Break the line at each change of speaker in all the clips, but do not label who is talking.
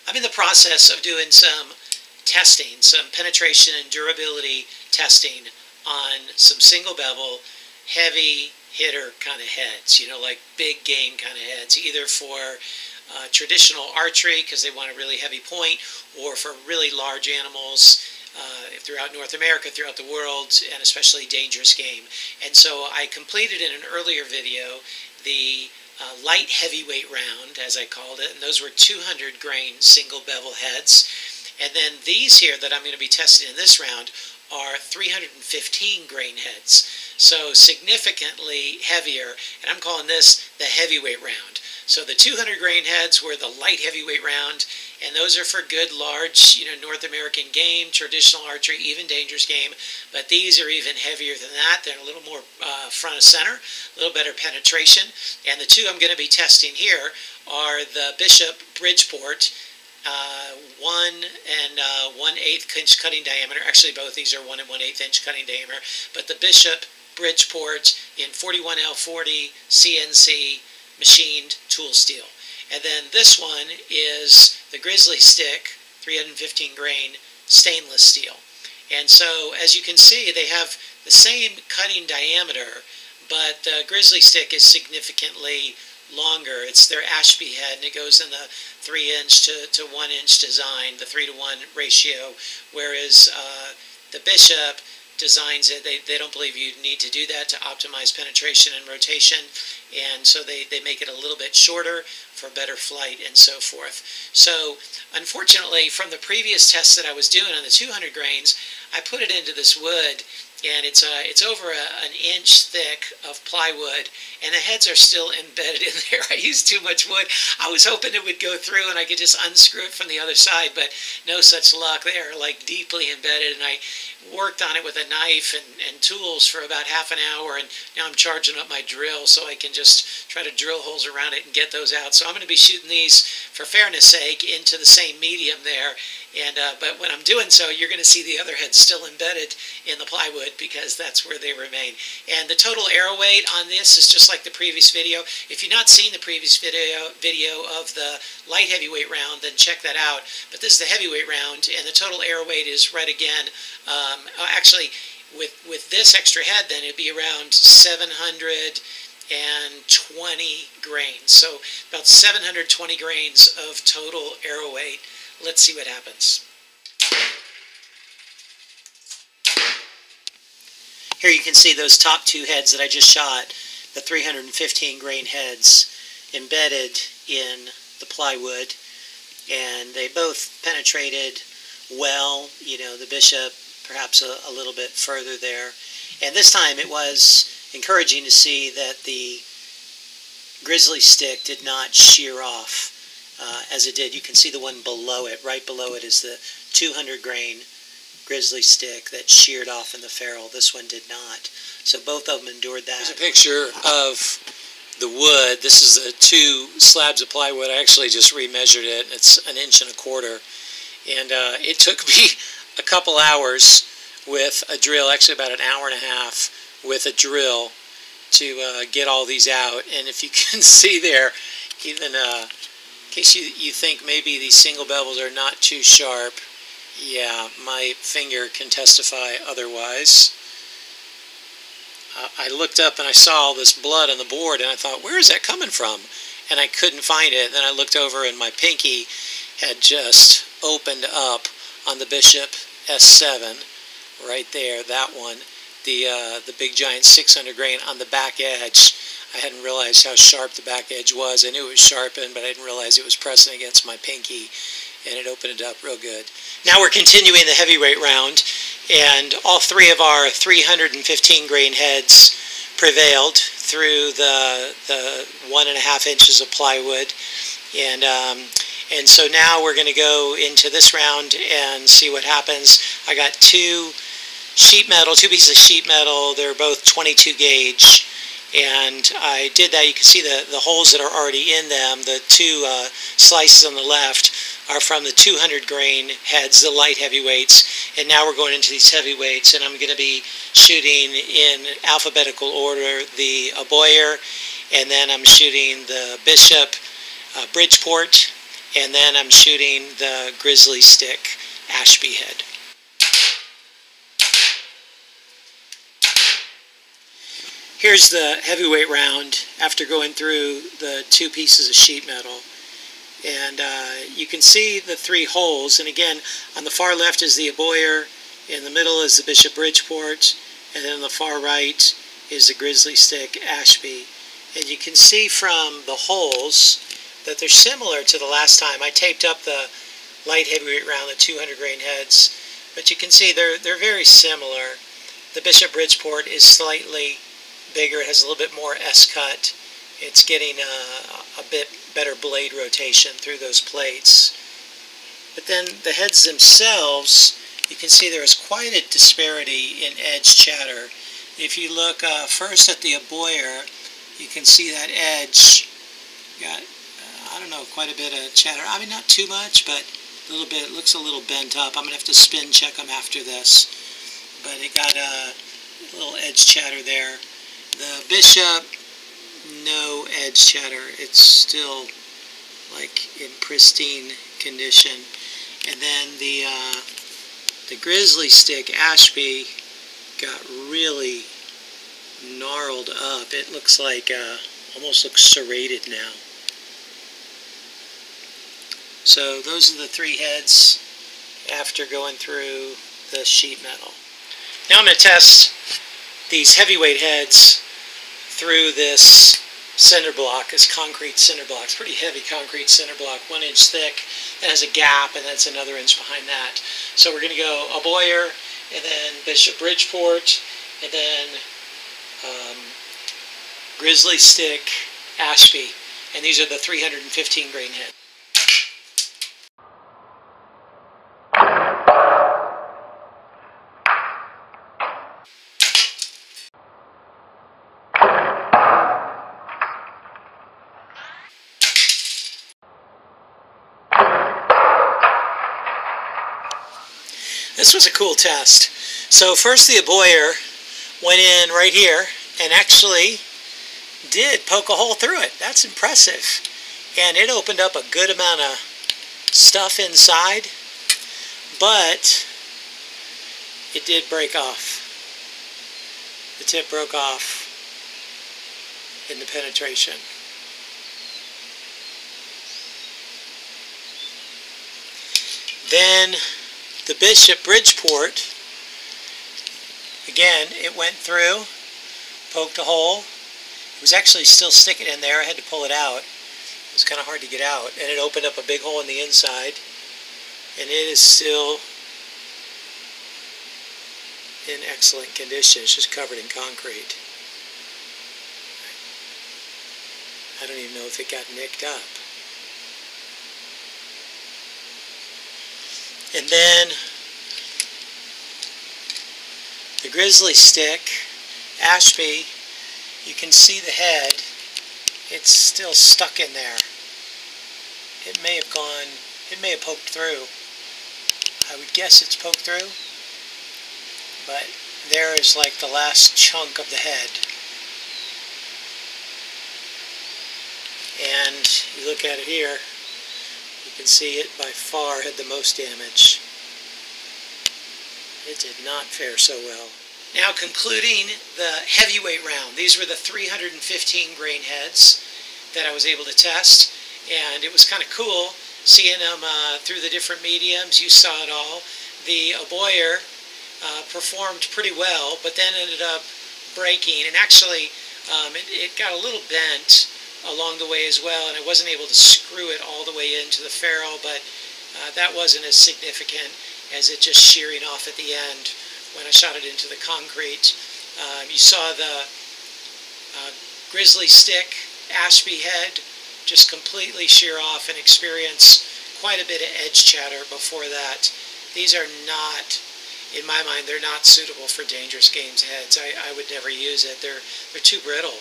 I'm in the process of doing some testing, some penetration and durability testing on some single bevel, heavy hitter kind of heads, you know, like big game kind of heads, either for traditional archery because they want a really heavy point, or for really large animals throughout North America, throughout the world, and especially dangerous game. And so I completed in an earlier video the light heavyweight round, as I called it, and those were 200 grain single bevel heads. And then these here that I'm going to be testing in this round are 315 grain heads, so significantly heavier, and I'm calling this the heavyweight round. So the 200 grain heads were the light heavyweight round, and those are for good, large, you know, North American game, traditional archery, even dangerous game. But these are even heavier than that. They're a little more front of center, a little better penetration. And the two I'm going to be testing here are the Bishop Bridgeport 1 and 1/8 inch cutting diameter. Actually, both these are 1 and 1/8 inch cutting diameter. But the Bishop Bridgeport in 41L40 CNC machined tool steel. And then this one is the Grizzly Stick 315 grain stainless steel. And so as you can see, they have the same cutting diameter, but the Grizzly Stick is significantly longer. It's their Ashby head, and it goes in the 3-inch to 1-inch design, the 3-to-1 ratio, whereas the Bishop designs it. They don't believe you need to do that to optimize penetration and rotation, and so they make it a little bit shorter for better flight and so forth. So unfortunately, from the previous tests that I was doing on the 200 grains, I put it into this wood, and it's over an inch thick of plywood, and the heads are still embedded in there. I used too much wood. I was hoping it would go through and I could just unscrew it from the other side, but no such luck. They are like deeply embedded, and I worked on it with a knife and tools for about half an hour, and now I'm charging up my drill so I can just try to drill holes around it and get those out. So I'm going to be shooting these, for fairness sake, into the same medium there. And but when I'm doing so, you're going to see the other head still embedded in the plywood because that's where they remain. And the total arrow weight on this is just like the previous video. If you've not seen the previous video of the light heavyweight round, then check that out. But this is the heavyweight round, and the total arrow weight is right again. Actually, with this extra head, then it'd be around 720 grains. So about 720 grains of total arrow weight. Let's see what happens. Here you can see those top two heads that I just shot, the 315 grain heads embedded in the plywood, and they both penetrated well. You know, the Bishop perhaps a little bit further there. And this time it was encouraging to see that the Grizzly Stick did not shear off as it did. You can see the one below it. Right below it is the 200 grain Grizzly Stick that sheared off in the ferrule. This one did not. So both of them endured that. Here's a picture of the wood. This is the two slabs of plywood. I actually just remeasured it. It's 1.25 inches. And it took me a couple hours with a drill, actually about 1.5 hours with a drill to get all these out. And if you can see there, even in case you think maybe these single bevels are not too sharp, yeah, my finger can testify otherwise. I looked up and I saw all this blood on the board, and I thought, where is that coming from? And I couldn't find it. Then I looked over, and my pinky had just opened up on the Bishop S7, right there, that one, the big giant 600 grain on the back edge. I hadn't realized how sharp the back edge was. I knew it was sharpened, but I didn't realize it was pressing against my pinky, and it opened it up real good. Now we're continuing the heavyweight round, and all three of our 315 grain heads prevailed through the 1.5 inches of plywood, and so now we're going to go into this round and see what happens. I got two pieces of sheet metal. They're both 22 gauge. And I did that. You can see the holes that are already in them. The two slices on the left are from the 200 grain heads, the light heavyweights. And now we're going into these heavyweights, and I'm going to be shooting in alphabetical order the Boyer, and then I'm shooting the Bishop Bridgeport, and then I'm shooting the Grizzly Stick Ashby head. Here's the heavyweight round after going through the 2 pieces of sheet metal. And you can see the 3 holes, and again, on the far left is the Aboyer, in the middle is the Bishop Bridgeport, and then on the far right is the Grizzly Stick Ashby. And you can see from the holes that they're similar to the last time. I taped up the light heavyweight round, the 200 grain heads, but you can see they're very similar. The Bishop Bridgeport is slightly bigger, it has a little bit more S-cut. It's getting a bit better blade rotation through those plates. But then the heads themselves, you can see there is quite a disparity in edge chatter. If you look first at the Aboyer, you can see that edge got, I don't know, quite a bit of chatter. I mean, not too much, but a little bit. It looks a little bent up. I'm going to have to spin check them after this. But it got a little edge chatter there. The Bishop, no edge chatter. It's still like in pristine condition. And then the Grizzly Stick Ashby got really gnarled up. It looks like almost looks serrated now. So those are the 3 heads after going through the sheet metal. Now I'm going to test these heavyweight heads through this cinder block, this concrete cinder block. It's pretty heavy concrete cinder block, 1 inch thick. It has a gap, and that's another inch behind that. So we're going to go Aboyer, and then Bishop Bridgeport, and then Grizzly Stick Ashby. And these are the 315 grain heads. This was a cool test. So first the Aboyer went in right here and actually did poke a hole through it. That's impressive. And it opened up a good amount of stuff inside, but it did break off. The tip broke off in the penetration. Then the Bishop Bridgeport, again, it went through, poked a hole. It was actually still sticking in there. I had to pull it out. It was kind of hard to get out. And it opened up a big hole in the inside. And it is still in excellent condition. It's just covered in concrete. I don't even know if it got nicked up. And then the Grizzly Stick Ashby, you can see the head. It's still stuck in there. It may have poked through. I would guess it's poked through. But there is like the last chunk of the head. And you look at it here, you can see it by far had the most damage. It did not fare so well. Now concluding the heavyweight round. These were the 315 grain heads that I was able to test, and it was kind of cool seeing them through the different mediums. You saw it all. The Aboyer performed pretty well, but then ended up breaking, and actually it got a little bent along the way as well, and I wasn't able to screw it all the way into the ferrule, but that wasn't as significant as it just shearing off at the end when I shot it into the concrete. You saw the Grizzly Stick Ashby head just completely shear off and experience quite a bit of edge chatter before that. These are not, in my mind, they're not suitable for dangerous games heads. I would never use it. They're too brittle,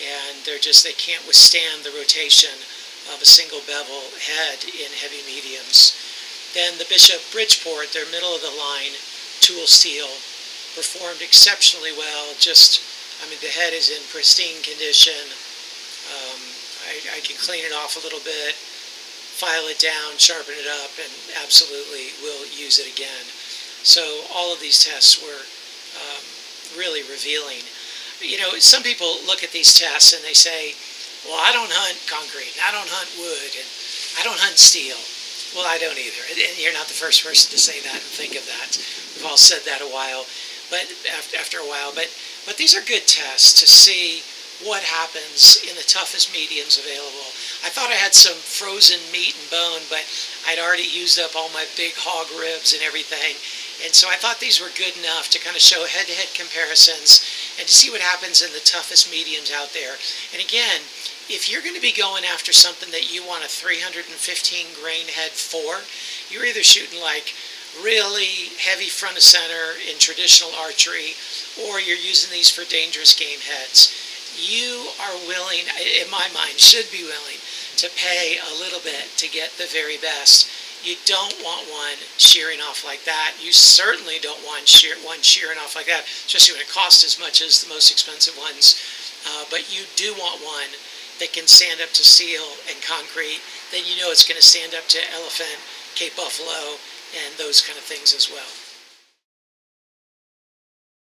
and they can't withstand the rotation of a single bevel head in heavy mediums. Then the Bishop Bridgeport, their middle of the line tool steel, performed exceptionally well. I mean, the head is in pristine condition. I can clean it off a little bit. file it down, sharpen it up, and absolutely will use it again. So all of these tests were really revealing. You know, some people look at these tests and they say, well, I don't hunt concrete, and I don't hunt wood, and I don't hunt steel. Well, I don't either, and you're not the first person to say that and think of that. We've all said that after a while, but these are good tests to see what happens in the toughest mediums available. I thought I had some frozen meat and bone, but I'd already used up all my big hog ribs and everything, and so I thought these were good enough to kind of show head-to-head comparisons and to see what happens in the toughest mediums out there. And again, if you're going to be going after something that you want a 315 grain head for, you're either shooting like really heavy front of center in traditional archery, or you're using these for dangerous game heads. You are willing, in my mind, should be willing to pay a little bit to get the very best. You don't want one shearing off like that. You certainly don't want one shearing off like that, especially when it costs as much as the most expensive ones. But you do want one that can stand up to steel and concrete. Then you know it's going to stand up to elephant, Cape Buffalo, and those kind of things as well.